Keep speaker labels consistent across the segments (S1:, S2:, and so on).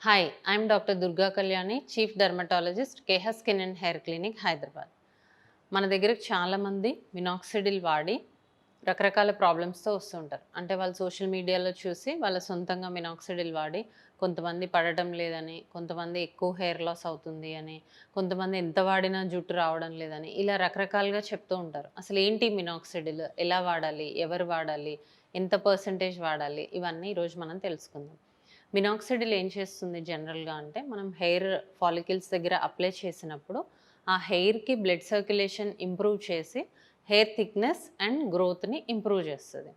S1: Hi, I'm doctor Durga Kalyani, chief dermatologist, కేహ skin and hair clinic, Hyderabad. మన దగ్గరకు చాలామంది మినాక్సిడిల్ వాడి రకరకాల ప్రాబ్లమ్స్‌తో వస్తుంటారు. అంటే వాళ్ళు సోషల్ మీడియాలో చూసి వాళ్ళ సొంతంగా మినాక్సిడిల్ వాడి కొంతమంది పడటం లేదని, కొంతమంది ఎక్కువ హెయిర్ లాస్ అవుతుంది అని, కొంతమంది ఎంత వాడినా జుట్టు రావడం లేదని, ఇలా రకరకాలుగా చెప్తూ ఉంటారు. అసలు ఏంటి మినాక్సిడిల్? ఎలా వాడాలి? ఎవరు వాడాలి? ఎంత పర్సెంటేజ్ వాడాలి? ఇవన్నీ ఈరోజు మనం తెలుసుకుందాం. మినాక్సిడిల్ ఏం చేస్తుంది జనరల్‌గా అంటే, మనం హెయిర్ ఫాలికల్స్ దగ్గర అప్లై చేసినప్పుడు, ఆ హెయిర్‌కి బ్లడ్ సర్క్యులేషన్ ఇంప్రూవ్ చేసి, హెయిర్ థిక్‌నెస్ అండ్ గ్రోత్‌ని ఇంప్రూవ్ చేస్తది.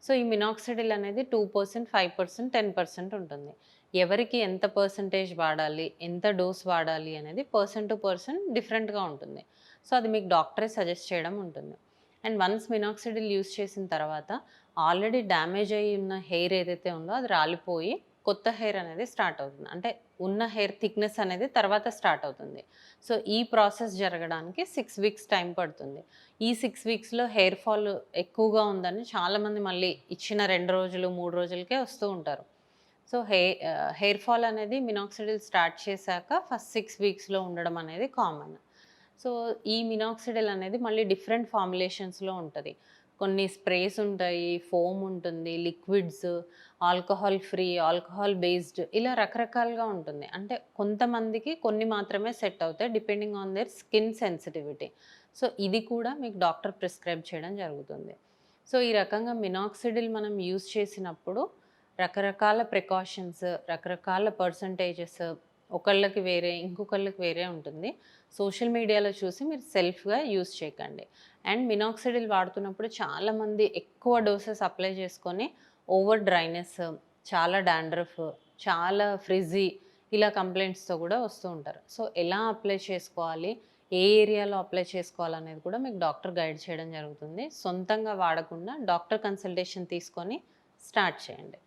S1: సో, ఈ మినాక్సిడిల్ అనేది 2%, 5%, 10% ఉంటుంది. ఎవరికి ఎంత పర్సెంటేజ్ వాడాలి, ఎంత డోస్ వాడాలి అనేది పర్సన్ టు పర్సన్ డిఫరెంట్‌గా ఉంటుంది. సో, అది మీకు డాక్టరే సజెస్ట్ చేయడం ఉంటుంది. అండ్ వన్స్ మినాక్సిడిల్ యూజ్ చేసిన తర్వాత, ఆల్రెడీ డ్యామేజ్ అయ్యి ఉన్న హెయిర్ ఏదైతే ఉందో అది రాలిపోయి కొత్త హెయిర్ అనేది స్టార్ట్ అవుతుంది. అంటే ఉన్న హెయిర్ థిక్‌నెస్ అనేది తర్వాత స్టార్ట్ అవుతుంది. సో, ఈ ప్రాసెస్ జరగడానికి 6 వీక్స్ టైం పడుతుంది. ఈ 6 వీక్స్‌లో హెయిర్ ఫాల్ ఎక్కువగా ఉందని చాలామంది మళ్ళీ ఇచ్చిన 2 రోజులు, 3 రోజులకే వస్తూ ఉంటారు. సో, హెయిర్ ఫాల్ అనేది మినాక్సిడిల్ స్టార్ట్ చేశాక ఫస్ట్ 6 వీక్స్‌లో ఉండడం అనేది కామన్. సో, ఈ మినాక్సిడిల్ అనేది మళ్ళీ డిఫరెంట్ ఫార్ములేషన్స్‌లో ఉంటది. కొన్ని స్ప్రేస్ ఉంటాయి, ఫోమ్ ఉంటుంది, liquids, alcohol free, alcohol based ఇలా రకరకాలుగా ఉంటుంది. అంటే కొంతమందికి కొన్ని మాత్రమే సెట్ అవుతాయి depending on their skin sensitivity. So, ఇది కూడా మీకు డాక్టర్ ప్రిస్క్రైబ్ చేయడం జరుగుతుంది. సో, ఈ రకంగా మినాక్సిడిల్ మనం యూజ్ చేసినప్పుడు రకరకాల ప్రికాషన్స్, రకరకాల పర్సెంటేజెస్ ఒకళ్ళకి వేరే, ఇంకొకళ్ళకి వేరే ఉంటుంది. సోషల్ మీడియాలో చూసి మీరు సెల్ఫ్‌గా యూజ్ చేయకండి. అండ్ మినాక్సిడిల్ వాడుతున్నప్పుడు చాలామంది ఎక్కువ డోసెస్ అప్లై చేసుకొని ఓవర్ డ్రైనెస్, చాలా డాండ్రఫ్, చాలా ఫ్రిజ్జీ ఇలా కంప్లెయింట్స్‌తో కూడా వస్తూ ఉంటారు. సో, ఎలా అప్లై చేసుకోవాలి? ఏ ఏరియాలో అప్లై చేసుకోవాలనేది కూడా మీకు డాక్టర్ గైడ్ చేయడం జరుగుతుంది. సొంతంగా వాడకుండా డాక్టర్ కన్సల్టేషన్ తీసుకొని స్టార్ట్ చేయండి.